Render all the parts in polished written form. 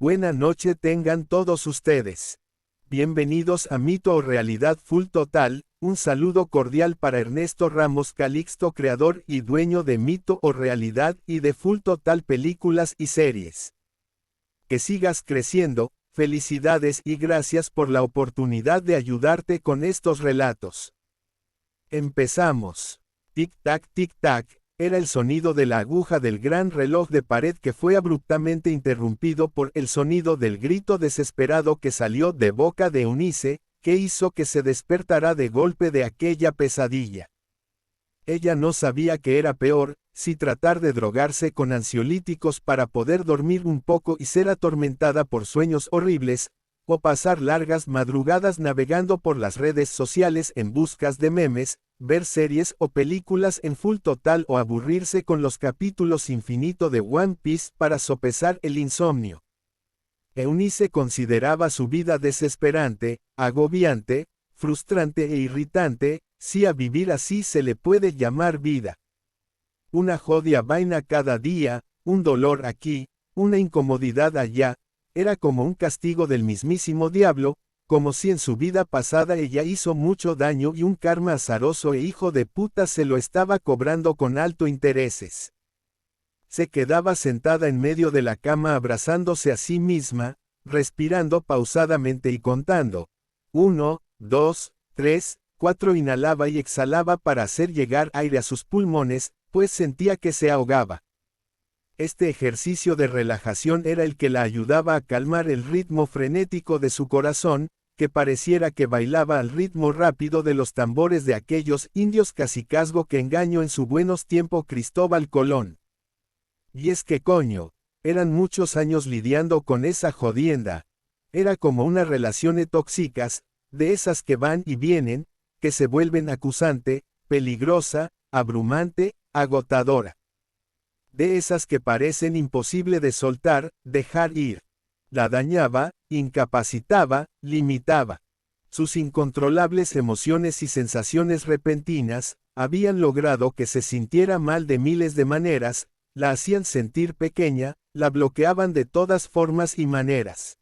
Buena noche tengan todos ustedes. Bienvenidos a Mito o Realidad Full Total. Un saludo cordial para Ernesto Ramos Calixto, creador y dueño de Mito o Realidad y de Full Total Películas y Series. Que sigas creciendo, felicidades y gracias por la oportunidad de ayudarte con estos relatos. Empezamos. Tic-tac, tic-tac, era el sonido de la aguja del gran reloj de pared que fue abruptamente interrumpido por el sonido del grito desesperado que salió de boca de Eunice, que hizo que se despertara de golpe de aquella pesadilla. Ella no sabía que era peor, si tratar de drogarse con ansiolíticos para poder dormir un poco y ser atormentada por sueños horribles, o pasar largas madrugadas navegando por las redes sociales en buscas de memes, ver series o películas en Full Total o aburrirse con los capítulos infinito de One Piece para sopesar el insomnio. Eunice consideraba su vida desesperante, agobiante, frustrante e irritante, si a vivir así se le puede llamar vida. Una jodida vaina cada día, un dolor aquí, una incomodidad allá, era como un castigo del mismísimo diablo, como si en su vida pasada ella hizo mucho daño y un karma azaroso e hijo de puta se lo estaba cobrando con alto intereses. Se quedaba sentada en medio de la cama abrazándose a sí misma, respirando pausadamente y contando. 1, 2, 3, 4 inhalaba y exhalaba para hacer llegar aire a sus pulmones, pues sentía que se ahogaba. Este ejercicio de relajación era el que la ayudaba a calmar el ritmo frenético de su corazón, que pareciera que bailaba al ritmo rápido de los tambores de aquellos indios cacicazgo que engañó en su buenos tiempos Cristóbal Colón. Y es que coño, eran muchos años lidiando con esa jodienda. Era como una relación tóxicas, de esas que van y vienen, que se vuelven acusante, peligrosa, abrumante, agotadora. De esas que parecen imposible de soltar, dejar ir. La dañaba, incapacitaba, limitaba. Sus incontrolables emociones y sensaciones repentinas, habían logrado que se sintiera mal de miles de maneras, la hacían sentir pequeña, la bloqueaban de todas formas y maneras.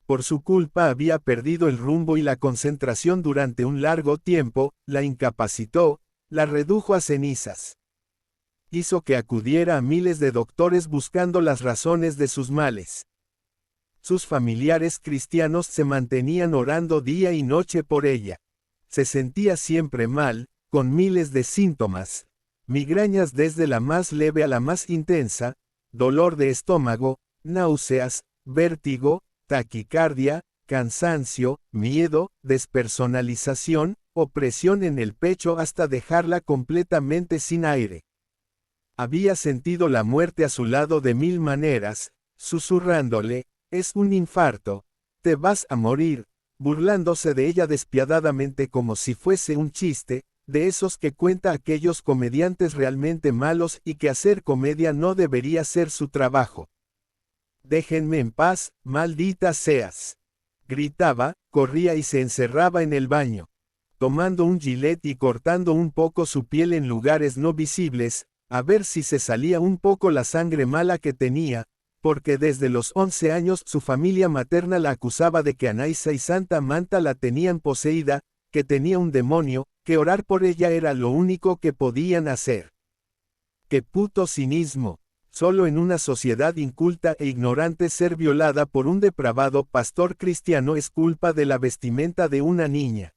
Por su culpa había perdido el rumbo y la concentración durante un largo tiempo, la incapacitó, la redujo a cenizas. Hizo que acudiera a miles de doctores buscando las razones de sus males. Sus familiares cristianos se mantenían orando día y noche por ella. Se sentía siempre mal, con miles de síntomas. Migrañas desde la más leve a la más intensa, dolor de estómago, náuseas, vértigo, taquicardia, cansancio, miedo, despersonalización, opresión en el pecho hasta dejarla completamente sin aire. Había sentido la muerte a su lado de mil maneras, susurrándole, es un infarto, te vas a morir, burlándose de ella despiadadamente como si fuese un chiste, de esos que cuenta aquellos comediantes realmente malos y que hacer comedia no debería ser su trabajo. Déjenme en paz, maldita seas. Gritaba, corría y se encerraba en el baño, tomando un gilet y cortando un poco su piel en lugares no visibles, a ver si se salía un poco la sangre mala que tenía, porque desde los 11 años su familia materna la acusaba de que Anaísa y Santa Manta la tenían poseída, que tenía un demonio, que orar por ella era lo único que podían hacer. ¡Qué puto cinismo! Solo en una sociedad inculta e ignorante ser violada por un depravado pastor cristiano es culpa de la vestimenta de una niña.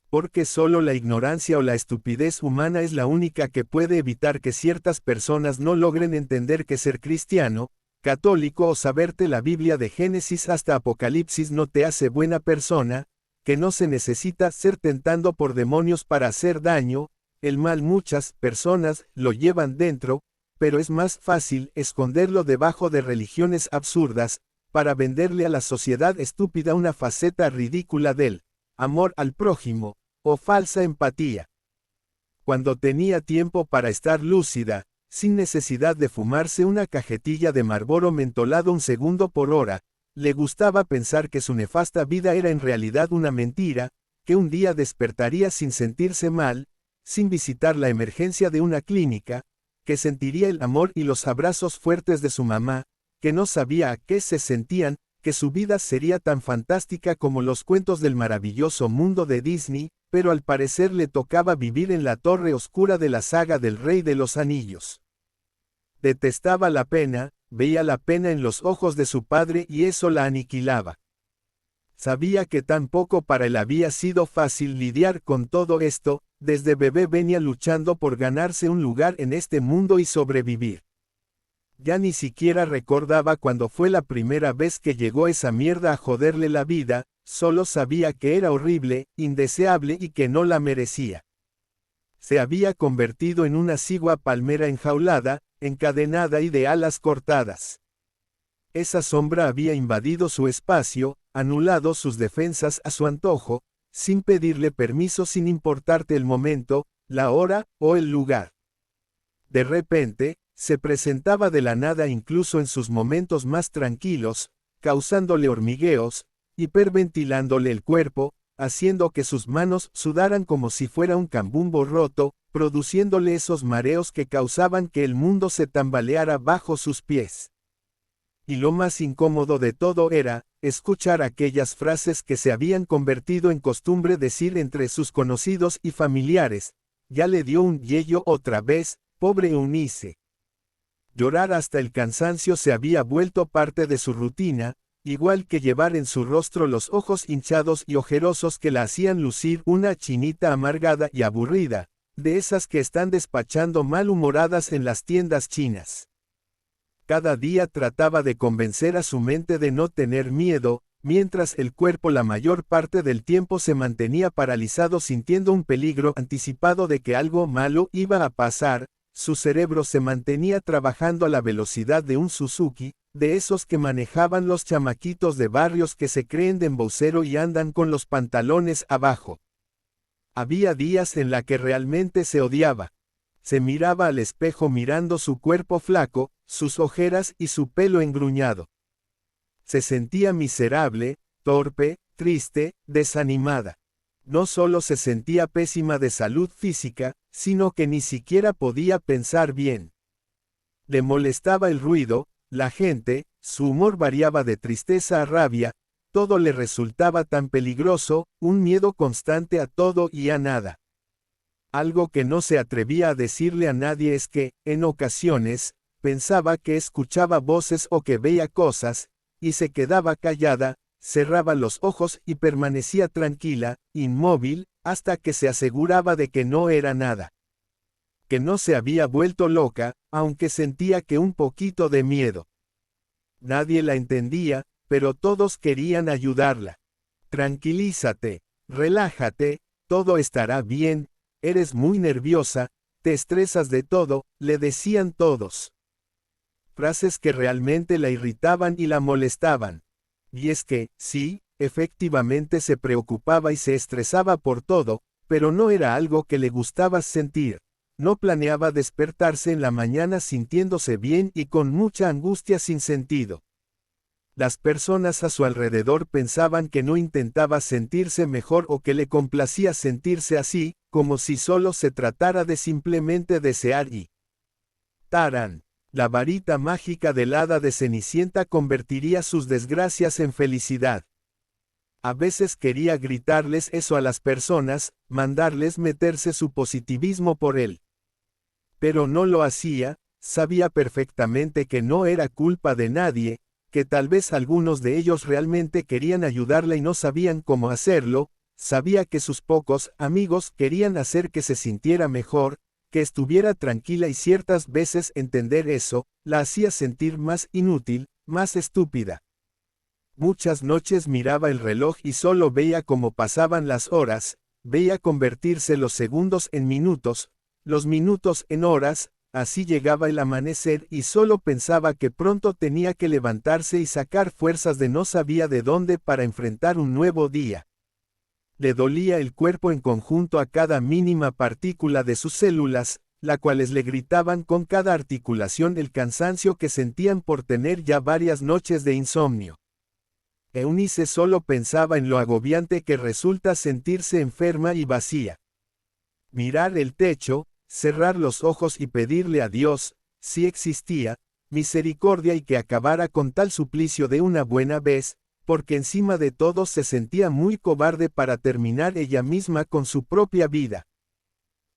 Porque solo la ignorancia o la estupidez humana es la única que puede evitar que ciertas personas no logren entender que ser cristiano, católico o saberte la Biblia de Génesis hasta Apocalipsis no te hace buena persona, que no se necesita ser tentando por demonios para hacer daño, el mal muchas personas lo llevan dentro, pero es más fácil esconderlo debajo de religiones absurdas, para venderle a la sociedad estúpida una faceta ridícula del amor al prójimo, o falsa empatía. Cuando tenía tiempo para estar lúcida, sin necesidad de fumarse una cajetilla de Marlboro mentolado un segundo por hora, le gustaba pensar que su nefasta vida era en realidad una mentira, que un día despertaría sin sentirse mal, sin visitar la emergencia de una clínica, que sentiría el amor y los abrazos fuertes de su mamá, que no sabía a qué se sentían, que su vida sería tan fantástica como los cuentos del maravilloso mundo de Disney, pero al parecer le tocaba vivir en la torre oscura de la saga del Rey de los Anillos. Detestaba la pena, veía la pena en los ojos de su padre y eso la aniquilaba. Sabía que tan poco para él había sido fácil lidiar con todo esto, desde bebé venía luchando por ganarse un lugar en este mundo y sobrevivir. Ya ni siquiera recordaba cuándo fue la primera vez que llegó esa mierda a joderle la vida, solo sabía que era horrible, indeseable y que no la merecía. Se había convertido en una sigua palmera enjaulada, encadenada y de alas cortadas. Esa sombra había invadido su espacio, anulado sus defensas a su antojo, sin pedirle permiso, sin importarte el momento, la hora o el lugar. De repente, se presentaba de la nada incluso en sus momentos más tranquilos, causándole hormigueos, hiperventilándole el cuerpo, haciendo que sus manos sudaran como si fuera un cambumbo roto, produciéndole esos mareos que causaban que el mundo se tambaleara bajo sus pies. Y lo más incómodo de todo era, escuchar aquellas frases que se habían convertido en costumbre decir entre sus conocidos y familiares: ya le dio un yello otra vez, pobre Eunice. Llorar hasta el cansancio se había vuelto parte de su rutina, igual que llevar en su rostro los ojos hinchados y ojerosos que la hacían lucir una chinita amargada y aburrida, de esas que están despachando malhumoradas en las tiendas chinas. Cada día trataba de convencer a su mente de no tener miedo, mientras el cuerpo la mayor parte del tiempo se mantenía paralizado sintiendo un peligro anticipado de que algo malo iba a pasar. Su cerebro se mantenía trabajando a la velocidad de un Suzuki, de esos que manejaban los chamaquitos de barrios que se creen de embocero y andan con los pantalones abajo. Había días en la que realmente se odiaba. Se miraba al espejo mirando su cuerpo flaco, sus ojeras y su pelo engruñado. Se sentía miserable, torpe, triste, desanimada. No solo se sentía pésima de salud física, sino que ni siquiera podía pensar bien. Le molestaba el ruido, la gente, su humor variaba de tristeza a rabia, todo le resultaba tan peligroso, un miedo constante a todo y a nada. Algo que no se atrevía a decirle a nadie es que, en ocasiones, pensaba que escuchaba voces o que veía cosas, y se quedaba callada, cerraba los ojos y permanecía tranquila, inmóvil, hasta que se aseguraba de que no era nada. Que no se había vuelto loca, aunque sentía que un poquito de miedo. Nadie la entendía, pero todos querían ayudarla. Tranquilízate, relájate, todo estará bien, eres muy nerviosa, te estresas de todo, le decían todos. Frases que realmente la irritaban y la molestaban. Y es que, sí, efectivamente se preocupaba y se estresaba por todo, pero no era algo que le gustaba sentir. No planeaba despertarse en la mañana sintiéndose bien y con mucha angustia sin sentido. Las personas a su alrededor pensaban que no intentaba sentirse mejor o que le complacía sentirse así, como si solo se tratara de simplemente desear y... ¡Tarán! La varita mágica del hada de Cenicienta convertiría sus desgracias en felicidad. A veces quería gritarles eso a las personas, mandarles meterse su positivismo por él. Pero no lo hacía, sabía perfectamente que no era culpa de nadie, que tal vez algunos de ellos realmente querían ayudarla y no sabían cómo hacerlo, sabía que sus pocos amigos querían hacer que se sintiera mejor, que estuviera tranquila y ciertas veces entender eso, la hacía sentir más inútil, más estúpida. Muchas noches miraba el reloj y solo veía cómo pasaban las horas, veía convertirse los segundos en minutos, los minutos en horas, así llegaba el amanecer y solo pensaba que pronto tenía que levantarse y sacar fuerzas de no sabía de dónde para enfrentar un nuevo día. Le dolía el cuerpo en conjunto a cada mínima partícula de sus células, las cuales le gritaban con cada articulación el cansancio que sentían por tener ya varias noches de insomnio. Eunice solo pensaba en lo agobiante que resulta sentirse enferma y vacía. Mirar el techo, cerrar los ojos y pedirle a Dios, si existía, misericordia y que acabara con tal suplicio de una buena vez, porque encima de todo se sentía muy cobarde para terminar ella misma con su propia vida.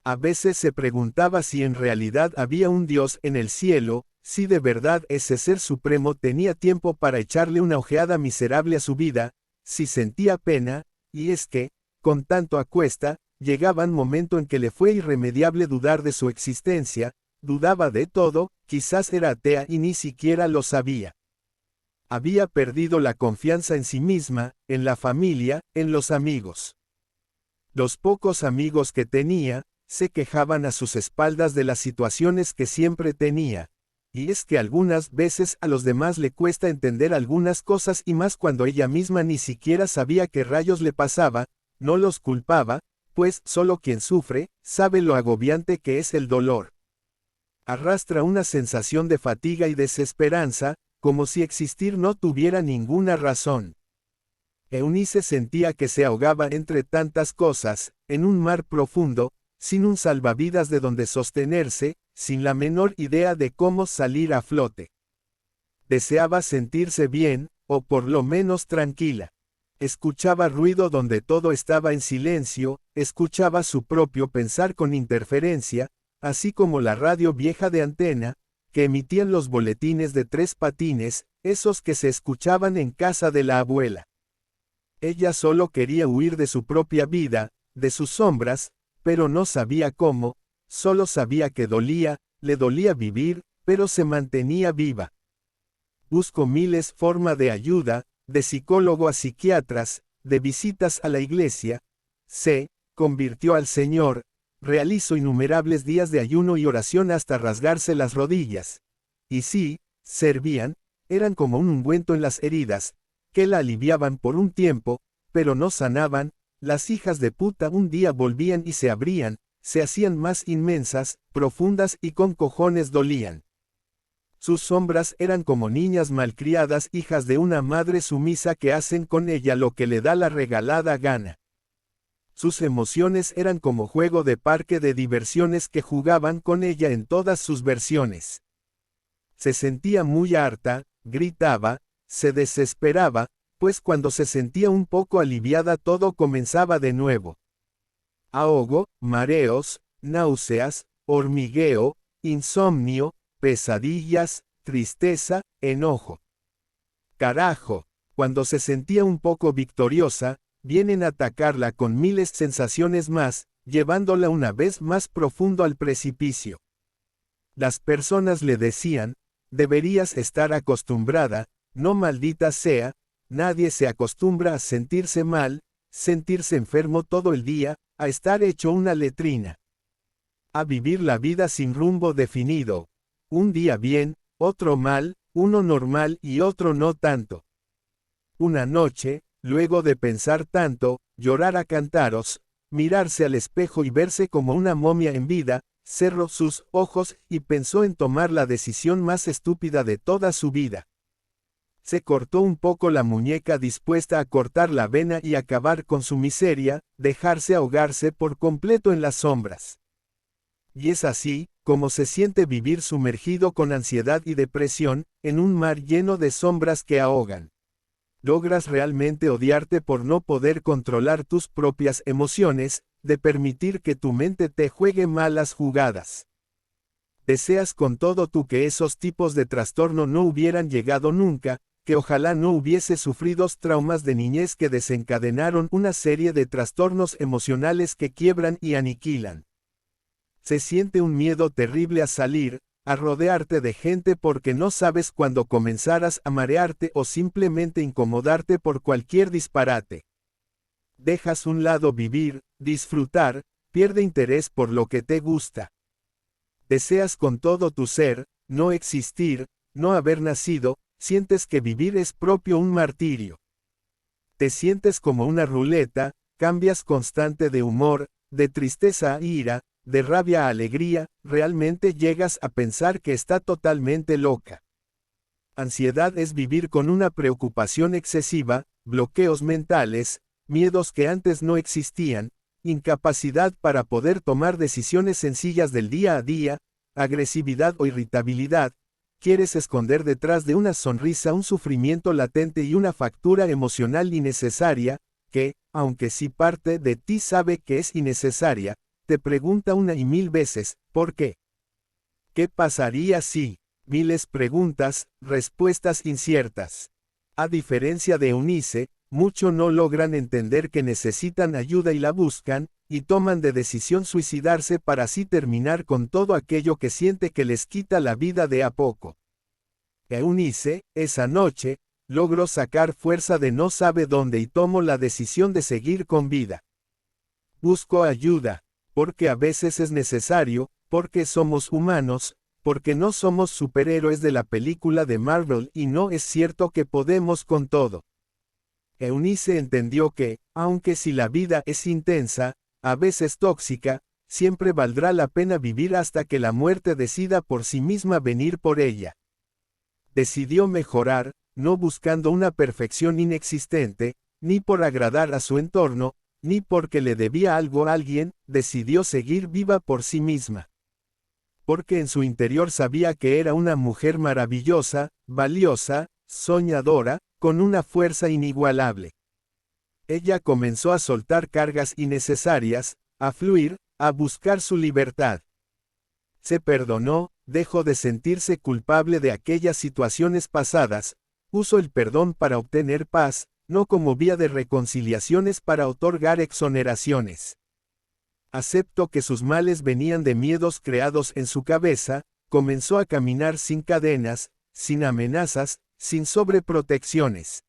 A veces se preguntaba si en realidad había un Dios en el cielo, si de verdad ese ser supremo tenía tiempo para echarle una ojeada miserable a su vida, si sentía pena, y es que, con tanto a cuesta, llegaba un momento en que le fue irremediable dudar de su existencia, dudaba de todo, quizás era atea y ni siquiera lo sabía. Había perdido la confianza en sí misma, en la familia, en los amigos. Los pocos amigos que tenía, se quejaban a sus espaldas de las situaciones que siempre tenía. Y es que algunas veces a los demás le cuesta entender algunas cosas y más cuando ella misma ni siquiera sabía qué rayos le pasaba, no los culpaba, pues solo quien sufre, sabe lo agobiante que es el dolor. Arrastra una sensación de fatiga y desesperanza, como si existir no tuviera ninguna razón. Eunice sentía que se ahogaba entre tantas cosas, en un mar profundo, sin un salvavidas de donde sostenerse, sin la menor idea de cómo salir a flote. Deseaba sentirse bien, o por lo menos tranquila. Escuchaba ruido donde todo estaba en silencio, escuchaba su propio pensar con interferencia, así como la radio vieja de antena, que emitían los boletines de 3 patines, esos que se escuchaban en casa de la abuela. Ella solo quería huir de su propia vida, de sus sombras, pero no sabía cómo, solo sabía que le dolía vivir, pero se mantenía viva. Buscó miles formas de ayuda, de psicólogo a psiquiatras, de visitas a la iglesia, se convirtió al Señor, realizó innumerables días de ayuno y oración hasta rasgarse las rodillas. Y sí, servían, eran como un ungüento en las heridas, que la aliviaban por un tiempo, pero no sanaban. Las hijas de puta un día volvían y se abrían, se hacían más inmensas, profundas y con cojones dolían. Sus sombras eran como niñas malcriadas, hijas de una madre sumisa que hacen con ella lo que le da la regalada gana. Sus emociones eran como juego de parque de diversiones que jugaban con ella en todas sus versiones. Se sentía muy harta, gritaba, se desesperaba, pues cuando se sentía un poco aliviada todo comenzaba de nuevo. Ahogo, mareos, náuseas, hormigueo, insomnio, pesadillas, tristeza, enojo. Carajo, cuando se sentía un poco victoriosa, vienen a atacarla con miles sensaciones más, llevándola una vez más profundo al precipicio. Las personas le decían, deberías estar acostumbrada, no maldita sea, nadie se acostumbra a sentirse mal, sentirse enfermo todo el día, a estar hecho una letrina. A vivir la vida sin rumbo definido. Un día bien, otro mal, uno normal y otro no tanto. Una noche, luego de pensar tanto, llorar a cantaros, mirarse al espejo y verse como una momia en vida, cerró sus ojos y pensó en tomar la decisión más estúpida de toda su vida. Se cortó un poco la muñeca dispuesta a cortar la vena y acabar con su miseria, dejarse ahogarse por completo en las sombras. Y es así, como se siente vivir sumergido con ansiedad y depresión, en un mar lleno de sombras que ahogan. Logras realmente odiarte por no poder controlar tus propias emociones, de permitir que tu mente te juegue malas jugadas. Deseas con todo tú que esos tipos de trastorno no hubieran llegado nunca, que ojalá no hubiese sufrido traumas de niñez que desencadenaron una serie de trastornos emocionales que quiebran y aniquilan. Se siente un miedo terrible a salir, a rodearte de gente porque no sabes cuándo comenzarás a marearte o simplemente incomodarte por cualquier disparate. Dejas un lado vivir, disfrutar, pierde interés por lo que te gusta. Deseas con todo tu ser, no existir, no haber nacido, sientes que vivir es propio un martirio. Te sientes como una ruleta, cambias constante de humor, de tristeza a ira, de rabia a alegría, realmente llegas a pensar que está totalmente loca. Ansiedad es vivir con una preocupación excesiva, bloqueos mentales, miedos que antes no existían, incapacidad para poder tomar decisiones sencillas del día a día, agresividad o irritabilidad, quieres esconder detrás de una sonrisa un sufrimiento latente y una factura emocional innecesaria, que, aunque sí parte de ti sabe que es innecesaria, te pregunta una y mil veces, ¿por qué? ¿Qué pasaría si? Miles preguntas, respuestas inciertas. A diferencia de Eunice, muchos no logran entender que necesitan ayuda y la buscan, y toman de decisión suicidarse para así terminar con todo aquello que siente que les quita la vida de a poco. Eunice, esa noche, logró sacar fuerza de no sabe dónde y tomó la decisión de seguir con vida. Busco ayuda, porque a veces es necesario, porque somos humanos, porque no somos superhéroes de la película de Marvel y no es cierto que podemos con todo. Eunice entendió que, aunque si la vida es intensa, a veces tóxica, siempre valdrá la pena vivir hasta que la muerte decida por sí misma venir por ella. Decidió mejorar, no buscando una perfección inexistente, ni por agradar a su entorno, ni porque le debía algo a alguien, decidió seguir viva por sí misma. Porque en su interior sabía que era una mujer maravillosa, valiosa, soñadora, con una fuerza inigualable. Ella comenzó a soltar cargas innecesarias, a fluir, a buscar su libertad. Se perdonó, dejó de sentirse culpable de aquellas situaciones pasadas, usó el perdón para obtener paz, no como vía de reconciliaciones para otorgar exoneraciones. Aceptó que sus males venían de miedos creados en su cabeza, comenzó a caminar sin cadenas, sin amenazas, sin sobreprotecciones.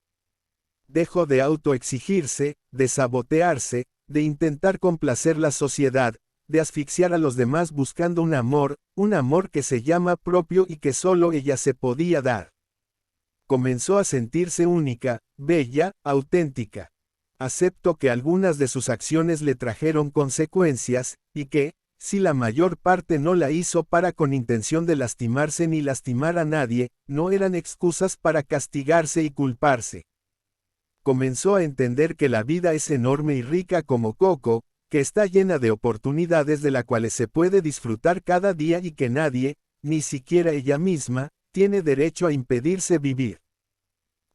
Dejó de autoexigirse, de sabotearse, de intentar complacer la sociedad, de asfixiar a los demás buscando un amor que se llama propio y que solo ella se podía dar. Comenzó a sentirse única, bella, auténtica. Aceptó que algunas de sus acciones le trajeron consecuencias, y que, si la mayor parte no la hizo para con intención de lastimarse ni lastimar a nadie, no eran excusas para castigarse y culparse. Comenzó a entender que la vida es enorme y rica como Coco, que está llena de oportunidades de las cuales se puede disfrutar cada día y que nadie, ni siquiera ella misma, tiene derecho a impedirse vivir.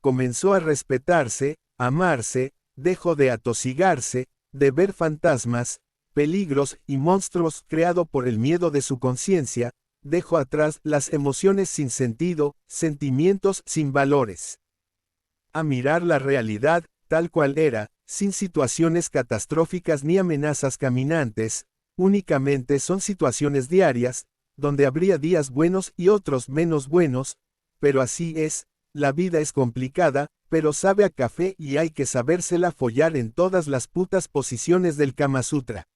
Comenzó a respetarse, amarse, dejó de atosigarse, de ver fantasmas, peligros y monstruos creados por el miedo de su conciencia, dejó atrás las emociones sin sentido, sentimientos sin valores. A mirar la realidad, tal cual era, sin situaciones catastróficas ni amenazas caminantes, únicamente son situaciones diarias, donde habría días buenos y otros menos buenos, pero así es, la vida es complicada, pero sabe a café y hay que sabérsela follar en todas las putas posiciones del Kama Sutra.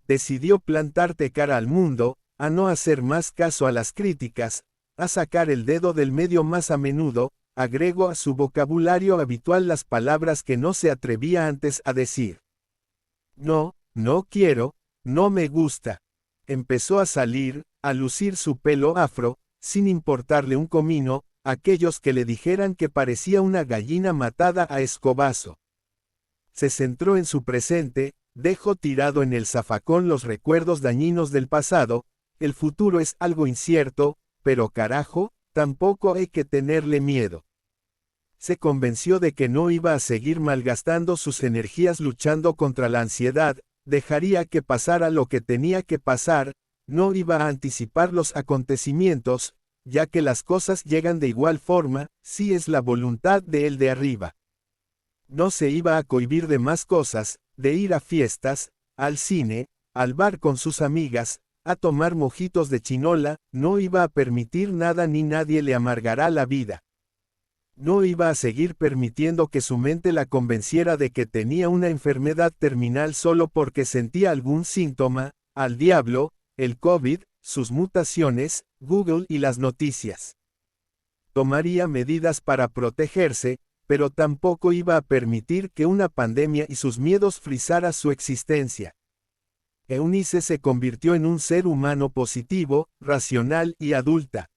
Decidió plantarte cara al mundo, a no hacer más caso a las críticas, a sacar el dedo del medio más a menudo, agregó a su vocabulario habitual las palabras que no se atrevía antes a decir. No, no quiero, no me gusta. Empezó a salir, a lucir su pelo afro, sin importarle un comino, aquellos que le dijeran que parecía una gallina matada a escobazo. Se centró en su presente, dejó tirado en el zafacón los recuerdos dañinos del pasado, el futuro es algo incierto, pero carajo, tampoco hay que tenerle miedo. Se convenció de que no iba a seguir malgastando sus energías luchando contra la ansiedad, dejaría que pasara lo que tenía que pasar, no iba a anticipar los acontecimientos, ya que las cosas llegan de igual forma, si es la voluntad de él de arriba. No se iba a cohibir de más cosas, de ir a fiestas, al cine, al bar con sus amigas, a tomar mojitos de chinola, no iba a permitir nada ni nadie le amargará la vida. No iba a seguir permitiendo que su mente la convenciera de que tenía una enfermedad terminal solo porque sentía algún síntoma, al diablo, el COVID, sus mutaciones, Google y las noticias. Tomaría medidas para protegerse, pero tampoco iba a permitir que una pandemia y sus miedos frizara su existencia. Eunice se convirtió en un ser humano positivo, racional y adulta.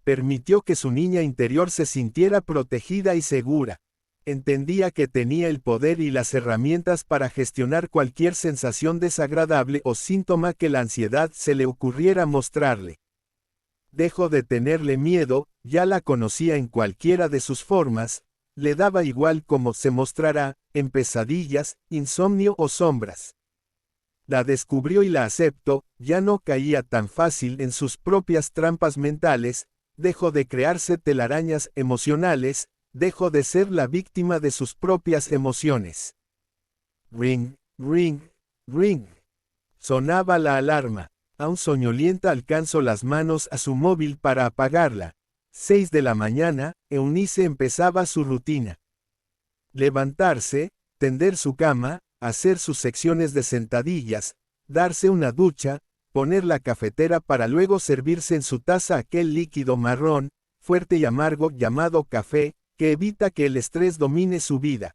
Permitió que su niña interior se sintiera protegida y segura. Entendía que tenía el poder y las herramientas para gestionar cualquier sensación desagradable o síntoma que la ansiedad se le ocurriera mostrarle. Dejó de tenerle miedo, ya la conocía en cualquiera de sus formas, le daba igual cómo se mostrará, en pesadillas, insomnio o sombras. La descubrió y la aceptó, ya no caía tan fácil en sus propias trampas mentales, dejó de crearse telarañas emocionales, dejó de ser la víctima de sus propias emociones. Ring, ring, ring. Sonaba la alarma. Aún soñolienta alcanzó las manos a su móvil para apagarla. 6 de la mañana, Eunice empezaba su rutina. Levantarse, tender su cama, hacer sus secciones de sentadillas, darse una ducha, poner la cafetera para luego servirse en su taza aquel líquido marrón, fuerte y amargo llamado café, que evita que el estrés domine su vida.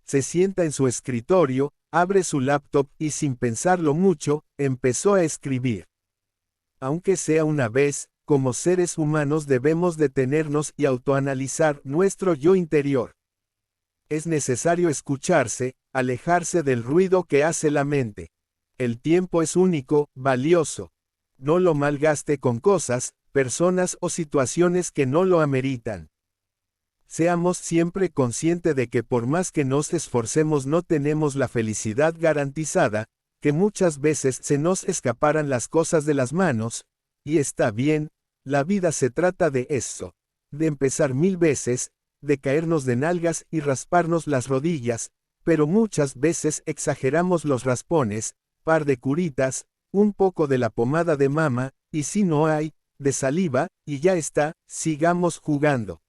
Se sienta en su escritorio, abre su laptop y sin pensarlo mucho, empezó a escribir. Aunque sea una vez, como seres humanos debemos detenernos y autoanalizar nuestro yo interior. Es necesario escucharse, alejarse del ruido que hace la mente. El tiempo es único, valioso. No lo malgaste con cosas, personas o situaciones que no lo ameritan. Seamos siempre conscientes de que por más que nos esforcemos no tenemos la felicidad garantizada, que muchas veces se nos escaparán las cosas de las manos, y está bien, la vida se trata de eso, de empezar 1000 veces, de caernos de nalgas y rasparnos las rodillas, pero muchas veces exageramos los raspones, par de curitas, un poco de la pomada de mama, y si no hay, de saliva, y ya está, sigamos jugando.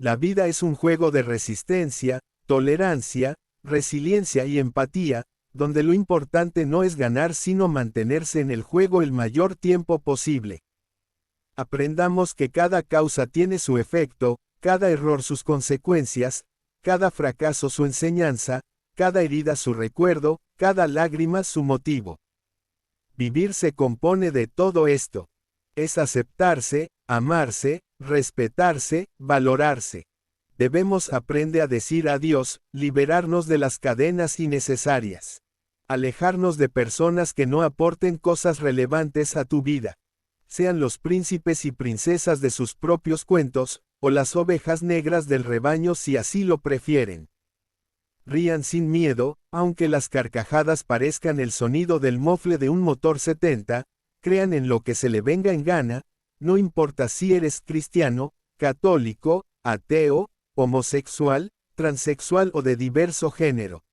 La vida es un juego de resistencia, tolerancia, resiliencia y empatía, donde lo importante no es ganar sino mantenerse en el juego el mayor tiempo posible. Aprendamos que cada causa tiene su efecto, cada error sus consecuencias, cada fracaso su enseñanza, cada herida su recuerdo, cada lágrima su motivo. Vivir se compone de todo esto. Es aceptarse, amarse, respetarse, valorarse. Debemos aprender a decir adiós, liberarnos de las cadenas innecesarias. Alejarnos de personas que no aporten cosas relevantes a tu vida. Sean los príncipes y princesas de sus propios cuentos, o las ovejas negras del rebaño si así lo prefieren. Rían sin miedo, aunque las carcajadas parezcan el sonido del mofle de un motor 70, crean en lo que se le venga en gana, no importa si eres cristiano, católico, ateo, homosexual, transexual o de diverso género.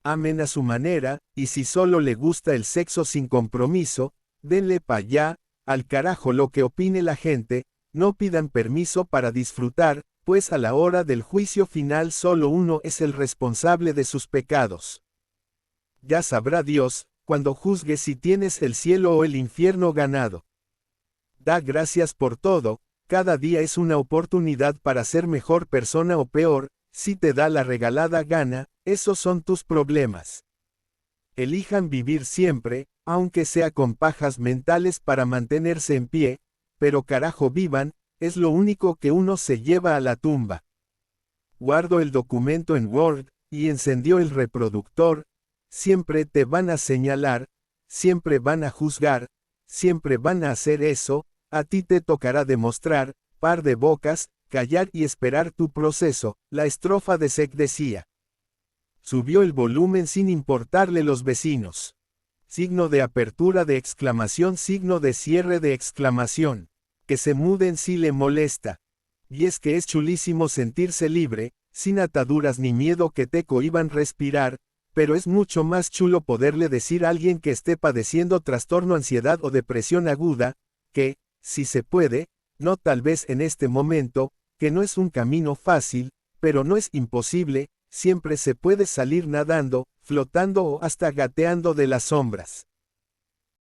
Amen a su manera, y si solo le gusta el sexo sin compromiso, denle pa' allá, al carajo lo que opine la gente, no pidan permiso para disfrutar, pues a la hora del juicio final solo uno es el responsable de sus pecados. Ya sabrá Dios, cuando juzgue si tienes el cielo o el infierno ganado. Da gracias por todo, cada día es una oportunidad para ser mejor persona o peor, si te da la regalada gana, esos son tus problemas. Elijan vivir siempre, aunque sea con pajas mentales para mantenerse en pie, pero carajo vivan, es lo único que uno se lleva a la tumba. Guardo el documento en Word, y encendió el reproductor. Siempre te van a señalar, siempre van a juzgar, siempre van a hacer eso, a ti te tocará demostrar, par de bocas, callar y esperar tu proceso, la estrofa de Sek decía. Subió el volumen sin importarle los vecinos. Signo de apertura de exclamación, signo de cierre de exclamación. Que se muden si le molesta. Y es que es chulísimo sentirse libre, sin ataduras ni miedo que te cohíban respirar, pero es mucho más chulo poderle decir a alguien que esté padeciendo trastorno, ansiedad o depresión aguda, que, si se puede, no tal vez en este momento, que no es un camino fácil, pero no es imposible, siempre se puede salir nadando, flotando o hasta gateando de las sombras.